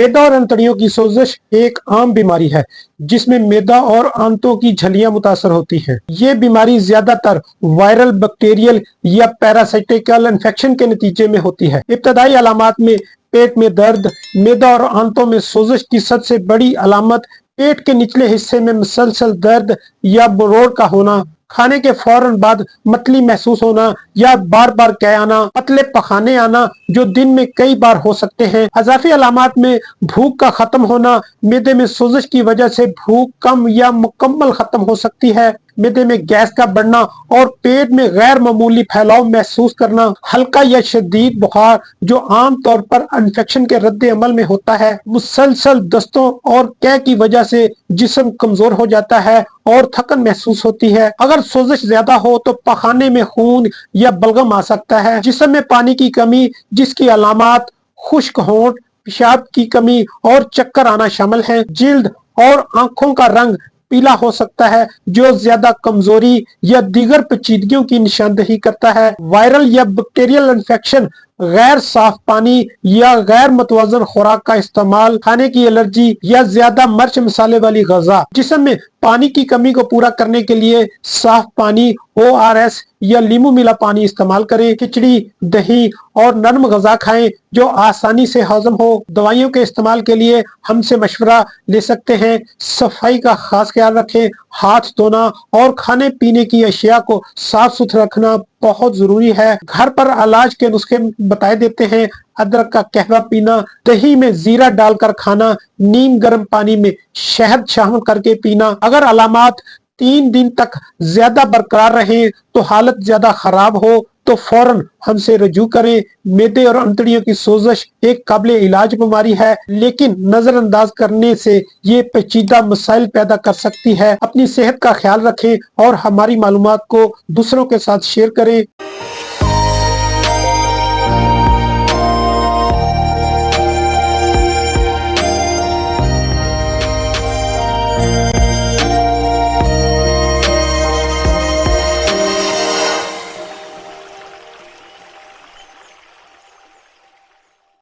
मैदा और अंतड़ियों की सोजिश एक आम बीमारी है जिसमें मैदा और आंतों की झिल्लियां मुतासर होती हैं। ये बीमारी ज्यादातर वायरल, बैक्टीरियल या पैरासाइटिकल इन्फेक्शन के नतीजे में होती है। इब्तदाई अलामात में पेट में दर्द, मैदा और आंतों में सोजिश की सबसे बड़ी अलामत पेट के निचले हिस्से में मुसलसल दर्द या मरोड़ का होना, खाने के फौरन बाद मतली महसूस होना या बार बार कै आना, पतले पखाने आना जो दिन में कई बार हो सकते हैं। अजाफी अलामात में भूख का खत्म होना, मैदे में सोजिश की वजह से भूख कम या मुकम्मल खत्म हो सकती है, मैदे में गैस का बढ़ना और पेट में गैर मामूली फैलाव महसूस करना, हल्का या शदीद बुखार जो आम तौर पर इन्फेक्शन के रद्द अमल में होता है, मुसलसल दस्तों और कै की वजह से जिस्म कमजोर हो जाता है और थकन महसूस होती है। अगर सोजिश ज्यादा हो तो पखाने में खून या बलगम आ सकता है। जिस्म में पानी की कमी जिसकी अलामात खुश्क होंठ, पेशाब की कमी और चक्कर आना शामिल है। जिल्द और आंखों का रंग पीला हो सकता है जो ज्यादा कमजोरी या दीगर पेचीदगियों की निशानदेही करता है। वायरल या बैक्टीरियल इन्फेक्शन, गैर साफ पानी या गैर मतवाजन खुराक का इस्तेमाल, खाने की एलर्जी या ज्यादा मिर्च मसाले वाली गजा। जिस्म में पानी की कमी को पूरा करने के लिए साफ पानी, ORS या लीमू मिला पानी इस्तेमाल करें। खिचड़ी, दही और नरम गजा खाएं जो आसानी से हजम हो। दवाइयों के इस्तेमाल के लिए हमसे मशवरा ले सकते हैं। सफाई का खास ख्याल रखें। हाथ धोना और खाने पीने की अशिया को साफ सुथरा रखना बहुत जरूरी है। घर पर इलाज के नुस्खे बताए देते हैं। अदरक का कहवा पीना, दही में जीरा डालकर खाना, नीम गर्म पानी में शहद शामिल करके पीना। अगर अलामात 3 दिन तक ज्यादा बरकरार रहे तो हालत ज्यादा खराब हो तो फौरन हमसे रजू करें। मैदे और अंतड़ियों की सोजिश एक काबिल इलाज बीमारी है, लेकिन नजरअंदाज करने से ये पेचीदा मसाइल पैदा कर सकती है। अपनी सेहत का ख्याल रखें और हमारी मालूमात को दूसरों के साथ शेयर करें।